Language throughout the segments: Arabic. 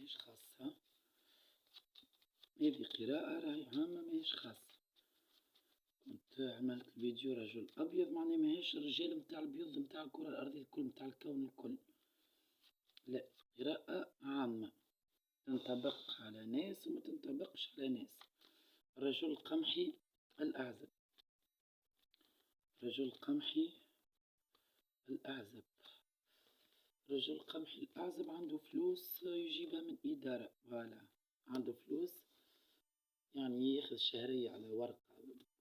ماهيش خاصة، هذه قراءة راهي عامة ماهيش خاصة. كنت عملت فيديو رجل أبيض، معني ماهيش الرجال متاع البيض متاع الكرة الأرضية الكل متاع الكون الكل، لا، قراءة عامة تنطبق على ناس وما تنطبقش على ناس. رجل القمحي الأعزب، رجل القمحي الأعزب، رجل القمحي الأعزب عنده فلوس يجيبها من إدارة، فوالا عنده فلوس يعني ياخذ شهرية على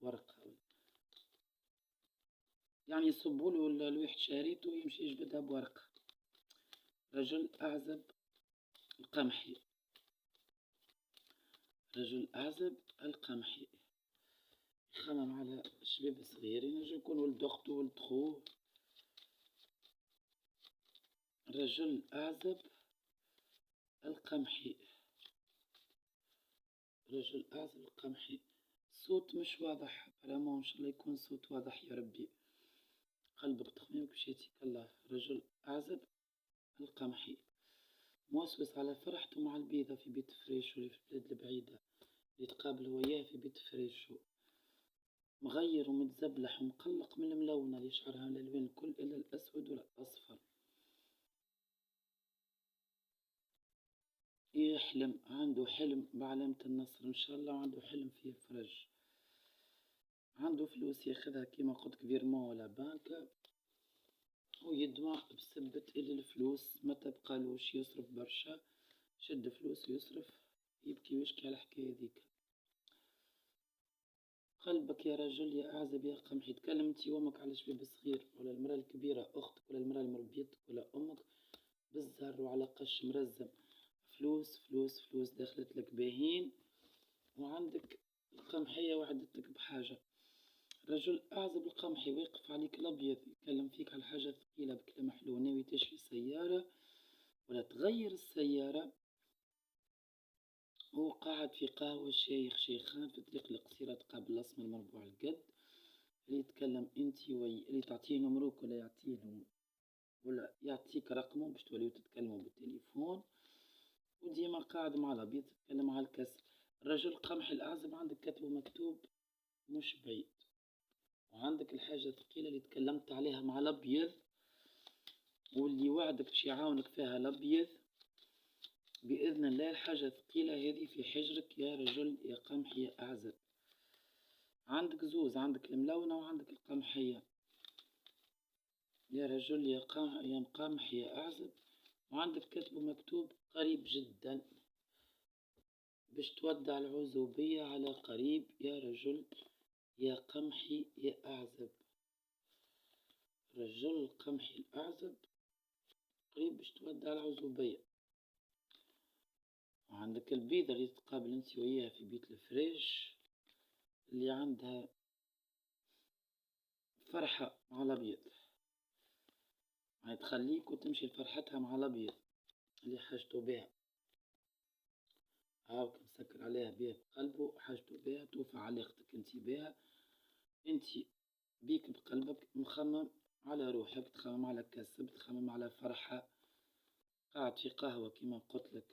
ورقة يعني يصبولو الواحد شهريته ويمشي يجبدها بورقة. رجل أعزب القمحي، رجل أعزب القمحي يخمم على شباب صغير، ينجم يكون ولد أختو ولد خوه. رجل أعزب القمحي، رجل أعزب القمحي. الصوت مش واضح، فريمون إن شاء الله يكون صوت واضح يا ربي، قلبك تخميمك باش ياتيك الله. رجل أعزب القمحي موسوس على فرحته مع البيضة في بيت فريشو اللي في البلاد البعيدة، يتقابل هو وياه في بيت فريشو، مغير ومتزبلح ومقلق من الملونة اللي شعرها الألوان الكل إلا الأسود والأصفر. يحلم، عنده حلم بعلامة النصر إن شاء الله، وعنده حلم فيه فرج، عنده فلوس ياخدها كيما قلت فيرمون ولا بنك، ويدمع بسبة إلي الفلوس ما تبقالوش، يصرف برشا، شد فلوس يصرف، يبكي ويشكي على الحكاية ذيك. قلبك يا رجل يا أعزب يا قمحي، تكلم انتي وامك على شباب صغير، ولا المرأة الكبيرة أختك، ولا المرأة المربيتك، ولا أمك بالزهر وعلى قش مرزم، فلوس فلوس فلوس دخلت لك باهين، وعندك القمحية وعدتك بحاجة. رجل أعزب القمحي ويقف عليك الأبيض، يتكلم فيك على حاجة ثقيلة بكلام حلو، ناوي تشري سيارة ولا تغير السيارة. هو قاعد في قهوة شيخ شيخان في طريق القصيرة تقابل الأسمر مربوع القد، اللي يتكلم انتي اللي تعطيه نمروك ولا يعطيه ولا يعطيك رقمه باش توليو تتكلموا بالتليفون، وديما قاعد مع الأبيض تتكلم على الكسر. الرجل القمحي الأعزب عندك كتبه مكتوب مش بعيد، وعندك الحاجة الثقيلة اللي تكلمت عليها مع الأبيض، واللي وعدك باش يعاونك فيها الأبيض بإذن الله. الحاجة الثقيلة هذه في حجرك يا رجل يا قمحي يا أعزب. عندك زوز، عندك الملونة وعندك القمحية يا رجل يا قمحي يا أعزب، وعندك كتب مكتوب قريب جدا باش تودع العزوبية على قريب يا رجل يا قمحي يا أعزب. رجل القمحي الأعزب قريب باش تودع العزوبية. وعندك البيضة اللي تقابل انت وياها في بيت الفريش، اللي عندها فرحة مع الأبيض، تخليك وتمشي لفرحتها مع الأبيض اللي حاجته بها، هاوك مسكر عليها بها بقلبه، حاجته بها توفى علاقتك انت بها، انت بيك بقلبك مخمم على روحك، تخمم على كسب، تخمم على فرحة، قاعد في قهوة كما قلتلك.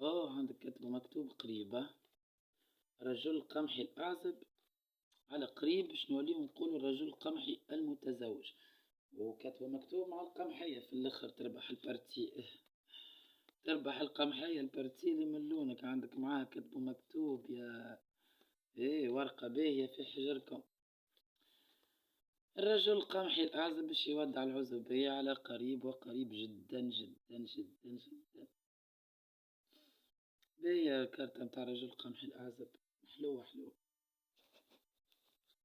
عندك كتب مكتوب قريبة. رجل القمحي الأعزب على قريب باش نوليو نقولو الرجل القمحي المتزوج، وكتبه مكتوب مع القمحية في الآخر تربح البارتي تربح القمحية البارتي اللي من لونك، عندك معاه كتبه مكتوب يا ورقة باهية في حجركم. الرجل القمحي الأعزب باش يودع العزوبية على قريب، وقريب جدا جدا جدا جدا. باهية الكارتة متاع الرجل القمحي الأعزب، حلوة حلوة.